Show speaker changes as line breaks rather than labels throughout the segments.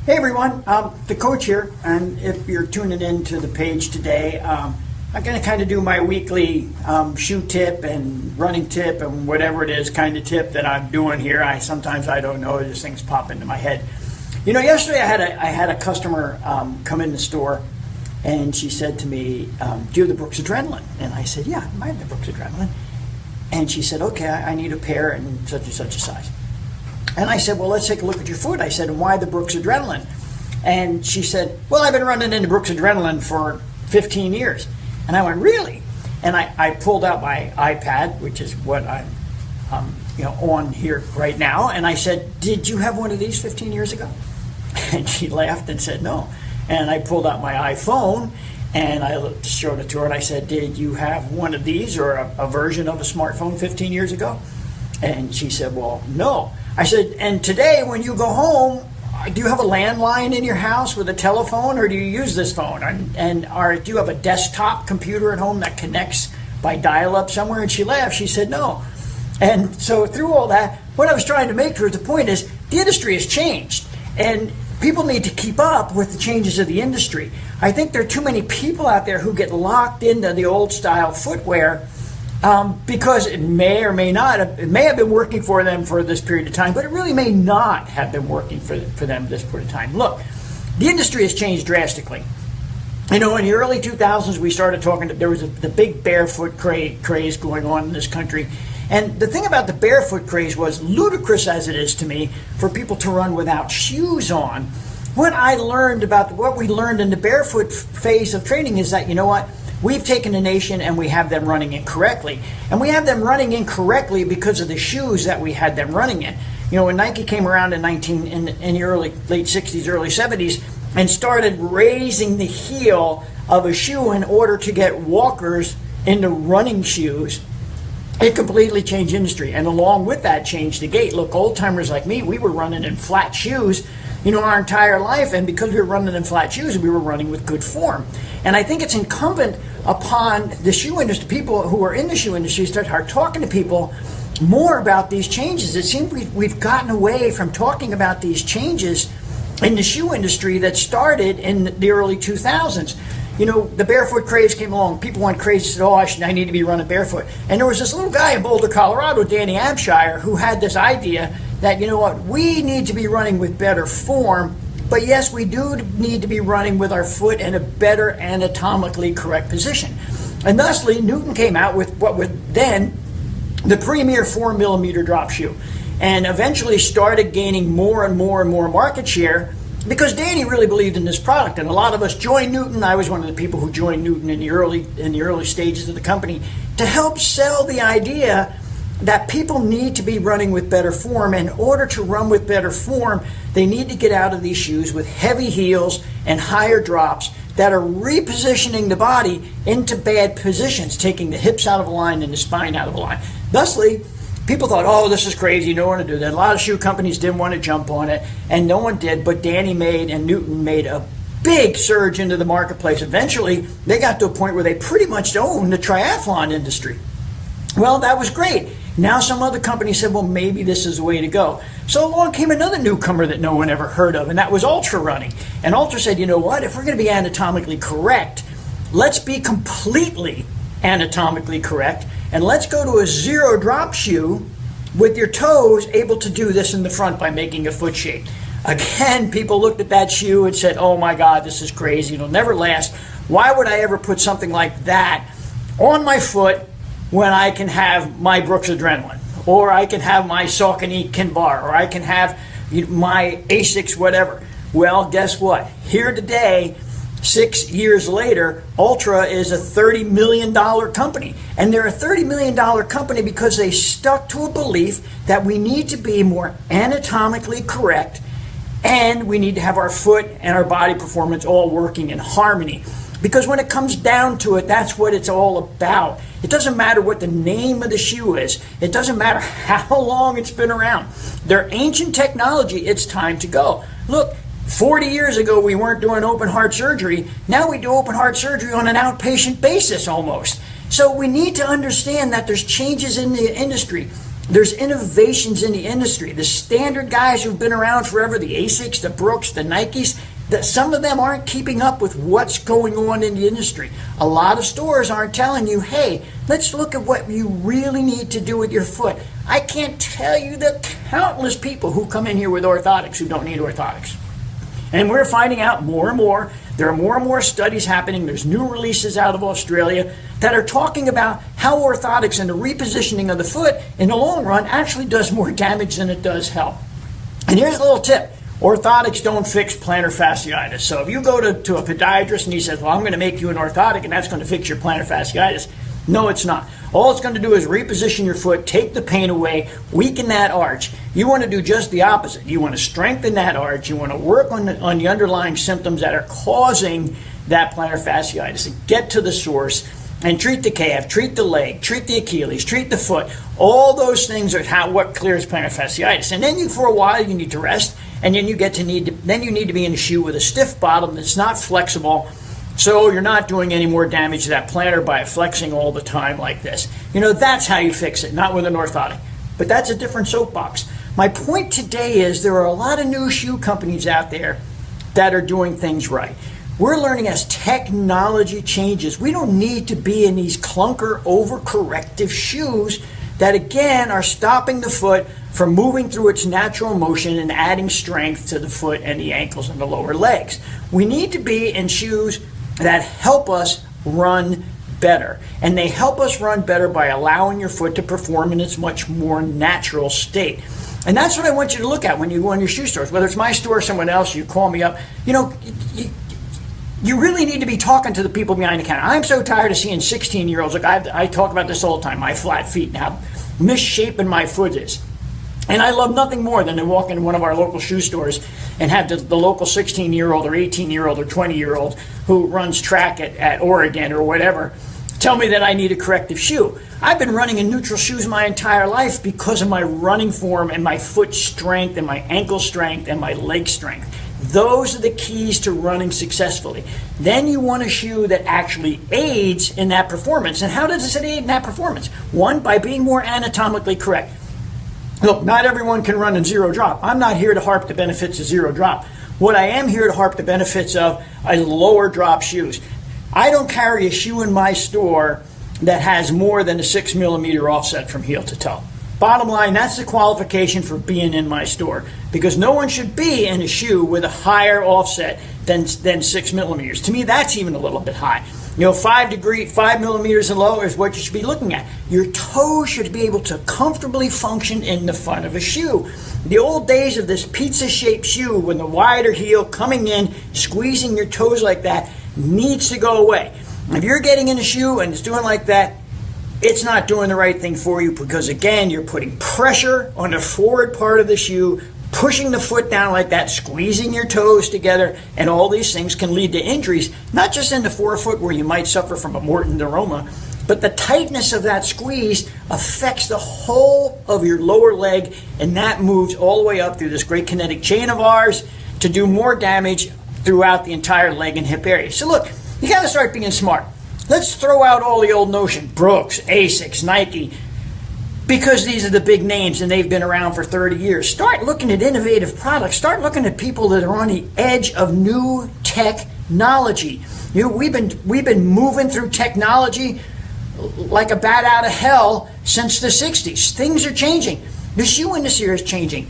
Hey everyone, the coach here, and if you're tuning in to the page today, I'm going to kind of do my weekly shoe tip and running tip and whatever it is kind of tip that I'm doing here. Sometimes I don't know, these things pop into my head. You know, yesterday I had a customer come in the store, and she said to me, do you have the Brooks Adrenaline? And I said, yeah, I have the Brooks Adrenaline. And she said, okay, I need a pair in such and such a size. And I said, well, let's take a look at your foot. I said, why the Brooks Adrenaline? And she said, well, I've been running into Brooks Adrenaline for 15 years. And I went, really? And I pulled out my iPad, which is what I'm on here right now. And I said, did you have one of these 15 years ago? And she laughed and said, no. And I pulled out my iPhone and I showed it to her. And I said, did you have one of these or a version of a smartphone 15 years ago? And she said, well, no. I said, and today when you go home, do you have a landline in your house with a telephone, or do you use this phone? Or do you have a desktop computer at home that connects by dial-up somewhere? And she laughed. She said, no. And so through all that, what I was trying to make to her, the point is, the industry has changed. And people need to keep up with the changes of the industry. I think there are too many people out there who get locked into the old-style footwear because it may or may not have, it may have been working for them for this period of time, but it really may not have been working for them this period of time. Look, the industry has changed drastically. You know, in the early 2000s, we started talking, there was the big barefoot craze going on in this country. And the thing about the barefoot craze was, ludicrous as it is to me, for people to run without shoes on. What we learned in the barefoot phase of training is that, you know what? We've taken a nation and we have them running incorrectly. And we have them running incorrectly because of the shoes that we had them running in. You know, when Nike came around in the late 60s, early 70s, and started raising the heel of a shoe in order to get walkers into running shoes, it completely changed industry. And along with that, changed the gait. Look, old timers like me, we were running in flat shoes, you know, our entire life, and because we were running in flat shoes, we were running with good form. And I think it's incumbent upon the shoe industry, people who are in the shoe industry, to start talking to people more about these changes. It seems we've gotten away from talking about these changes in the shoe industry that started in the early 2000s. You know, the barefoot craze came along. People went crazy, said, oh, I need to be running barefoot. And there was this little guy in Boulder, Colorado, Danny Abshire, who had this idea that, you know what, we need to be running with better form, but yes, we do need to be running with our foot in a better anatomically correct position. And thusly, Newton came out with what was then the premier 4mm drop shoe, and eventually started gaining more and more and more market share because Danny really believed in this product. And a lot of us joined Newton. I was one of the people who joined Newton in the early stages of the company to help sell the idea that people need to be running with better form. In order to run with better form, they need to get out of these shoes with heavy heels and higher drops that are repositioning the body into bad positions, taking the hips out of line and the spine out of line. Thusly, people thought, oh, this is crazy, no one to do that. A lot of shoe companies didn't want to jump on it, and no one did, but Danny and Newton made a big surge into the marketplace. Eventually, they got to a point where they pretty much owned the triathlon industry. Well, that was great. Now some other company said, well, maybe this is the way to go. So along came another newcomer that no one ever heard of, and that was ultra running. And ultra said, you know what, if we're going to be anatomically correct, let's be completely anatomically correct, and let's go to a zero drop shoe with your toes able to do this in the front by making a foot shape. Again, people looked at that shoe and said, oh my God, this is crazy, it'll never last. Why would I ever put something like that on my foot when I can have my Brooks Adrenaline, or I can have my Saucony Kinbar, or I can have my Asics whatever? Well, guess what? Here today, 6 years later, Ultra is a $30 million company. And they're a $30 million company because they stuck to a belief that we need to be more anatomically correct, and we need to have our foot and our body performance all working in harmony. Because when it comes down to it, that's what it's all about. It doesn't matter what the name of the shoe is. It doesn't matter how long it's been around. They're ancient technology. It's time to go. Look, 40 years ago, we weren't doing open heart surgery. Now we do open heart surgery on an outpatient basis almost. So we need to understand that there's changes in the industry. There's innovations in the industry. The standard guys who've been around forever, the Asics, the Brooks, the Nikes, that some of them aren't keeping up with what's going on in the industry. A lot of stores aren't telling you, hey, let's look at what you really need to do with your foot. I can't tell you the countless people who come in here with orthotics who don't need orthotics. And we're finding out more and more. There are more and more studies happening. There's new releases out of Australia that are talking about how orthotics and the repositioning of the foot in the long run actually does more damage than it does help. And here's a little tip. Orthotics don't fix plantar fasciitis. So if you go to a podiatrist and he says, well, I'm going to make you an orthotic and that's going to fix your plantar fasciitis. No, it's not. All it's going to do is reposition your foot, take the pain away, weaken that arch. You want to do just the opposite. You want to strengthen that arch. You want to work on the underlying symptoms that are causing that plantar fasciitis and get to the source and treat the calf, treat the leg, treat the Achilles, treat the foot. All those things are what clears plantar fasciitis. And then for a while you need to rest, and then you need to be in a shoe with a stiff bottom that's not flexible. So you're not doing any more damage to that plantar by flexing all the time like this. That's how you fix it, not with an orthotic. But that's a different soapbox. My point today is there are a lot of new shoe companies out there that are doing things right. We're learning as technology changes, we don't need to be in these clunker overcorrective shoes that again are stopping the foot from moving through its natural motion and adding strength to the foot and the ankles and the lower legs. We need to be in shoes that help us run better. And they help us run better by allowing your foot to perform in its much more natural state. And that's what I want you to look at when you go in your shoe stores. Whether it's my store or someone else, you call me up. You really need to be talking to the people behind the counter. I'm so tired of seeing 16-year-olds. Look, I talk about this all the time, my flat feet and how misshapen my foot is. And I love nothing more than to walk into one of our local shoe stores and have the local 16-year-old or 18-year-old or 20-year-old who runs track at Oregon or whatever tell me that I need a corrective shoe. I've been running in neutral shoes my entire life because of my running form and my foot strength and my ankle strength and my leg strength. Those are the keys to running successfully. Then you want a shoe that actually aids in that performance. And how does it aid in that performance? One, by being more anatomically correct. Look, not everyone can run in zero drop. I'm not here to harp the benefits of zero drop. What I am here to harp the benefits of is lower drop shoes. I don't carry a shoe in my store that has more than a 6 millimeter offset from heel to toe. Bottom line, that's the qualification for being in my store, because no one should be in a shoe with a higher offset than 6 millimeters. To me, that's even a little bit high. 5 millimeters and lower is what you should be looking at. Your toes should be able to comfortably function in the front of a shoe. The old days of this pizza-shaped shoe with the wider heel coming in, squeezing your toes like that, needs to go away. If you're getting in a shoe and it's doing like that, it's not doing the right thing for you, because again, you're putting pressure on the forward part of the shoe, pushing the foot down like that, squeezing your toes together, and all these things can lead to injuries, not just in the forefoot where you might suffer from a Morton neuroma, but the tightness of that squeeze affects the whole of your lower leg, and that moves all the way up through this great kinetic chain of ours to do more damage throughout the entire leg and hip area. So look, you got to start being smart. Let's throw out all the old notion, Brooks, Asics, Nike, because these are the big names and they've been around for 30 years. Start looking at innovative products. Start looking at people that are on the edge of new technology. We've been moving through technology like a bat out of hell since the 60s. Things are changing. The shoe industry is changing.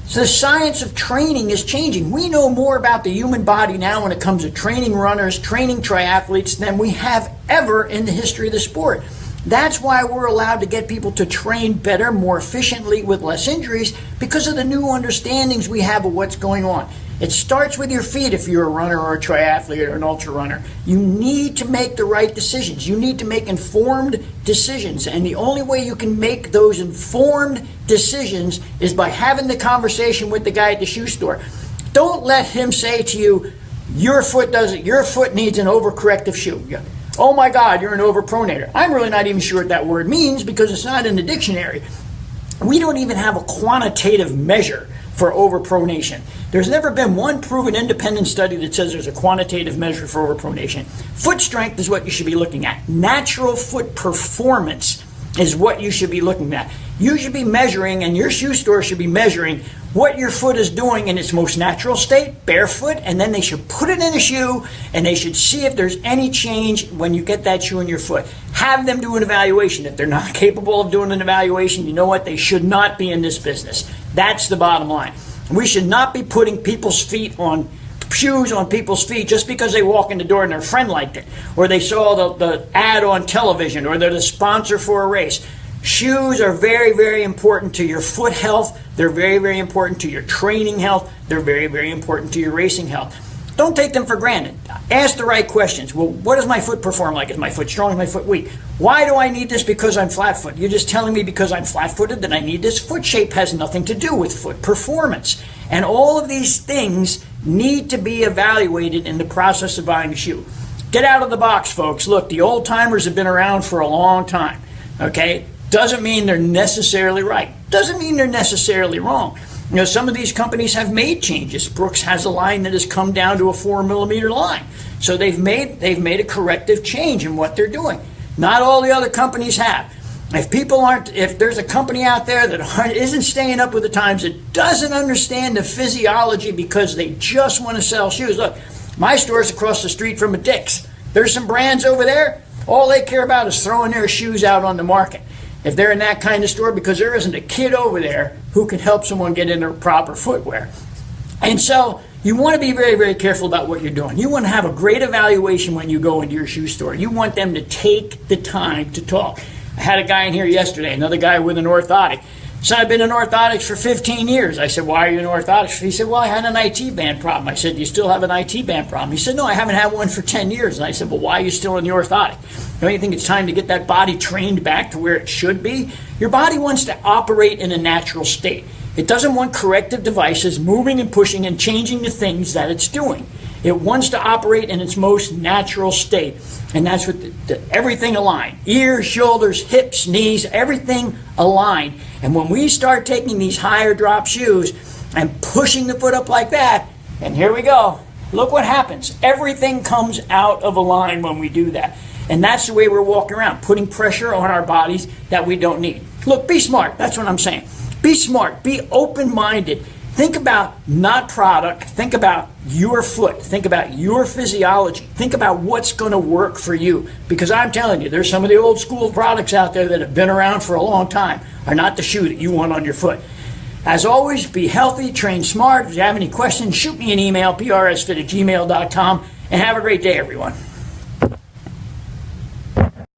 So the science of training is changing. We know more about the human body now when it comes to training runners, training triathletes, than we have ever in the history of the sport. That's why we're allowed to get people to train better, more efficiently, with less injuries, because of the new understandings we have of what's going on. It starts with your feet if you're a runner or a triathlete or an ultra runner. You need to make the right decisions. You need to make informed decisions. And the only way you can make those informed decisions is by having the conversation with the guy at the shoe store. Don't let him say to you, your foot needs an overcorrective shoe. Oh my God, you're an overpronator. I'm really not even sure what that word means, because it's not in the dictionary. We don't even have a quantitative measure for overpronation. There's never been one proven independent study that says there's a quantitative measure for overpronation. Foot strength is what you should be looking at. Natural foot performance is what you should be looking at. You should be measuring, and your shoe store should be measuring what your foot is doing in its most natural state, barefoot, and then they should put it in a shoe, and they should see if there's any change when you get that shoe in your foot. Have them do an evaluation. If they're not capable of doing an evaluation, you know what? They should not be in this business. That's the bottom line. We should not be putting people's feet on shoes on people's feet just because they walk in the door and their friend liked it, or they saw the ad on television, or they're the sponsor for a race. Shoes are very, very important to your foot health. They're very, very important to your training health. They're very, very important to your racing health. Don't take them for granted. Ask the right questions. Well, what does my foot perform like? Is my foot strong? Is my foot weak? Why do I need this? Because I'm flat-footed. You're just telling me because I'm flat-footed that I need this? Foot shape has nothing to do with foot performance. And all of these things need to be evaluated in the process of buying a shoe. Get out of the box, folks. Look, the old-timers have been around for a long time. Okay? Doesn't mean they're necessarily right. Doesn't mean they're necessarily wrong. You know, some of these companies have made changes. Brooks has a line that has come down to a 4mm line. So they've made a corrective change in what they're doing. Not all the other companies have. If there's a company out there that isn't staying up with the times, that doesn't understand the physiology because they just want to sell shoes. Look, my store's across the street from a Dick's. There's some brands over there, all they care about is throwing their shoes out on the market. If they're in that kind of store, because there isn't a kid over there who can help someone get into proper footwear. And so you want to be very, very careful about what you're doing. You want to have a great evaluation when you go into your shoe store. You want them to take the time to talk. I had a guy in here yesterday, another guy with an orthotic. So I've been in orthotics for 15 years. I said, why are you in orthotics? He said, well, I had an IT band problem. I said, do you still have an IT band problem? He said, no, I haven't had one for 10 years. And I said, well, why are you still in the orthotic? Don't you think it's time to get that body trained back to where it should be? Your body wants to operate in a natural state. It doesn't want corrective devices moving and pushing and changing the things that it's doing. It wants to operate in its most natural state. And that's with everything aligned. Ears, shoulders, hips, knees, everything aligned. And when we start taking these higher drop shoes and pushing the foot up like that, and here we go, look what happens. Everything comes out of a line when we do that. And that's the way we're walking around, putting pressure on our bodies that we don't need. Look, be smart. That's what I'm saying. Be smart. Be open-minded. Think about not product. Think about your foot. Think about your physiology. Think about what's going to work for you. Because I'm telling you, there's some of the old school products out there that have been around for a long time are not the shoe that you want on your foot. As always, be healthy, train smart. If you have any questions, shoot me an email, prsfit@gmail.com, and have a great day, everyone.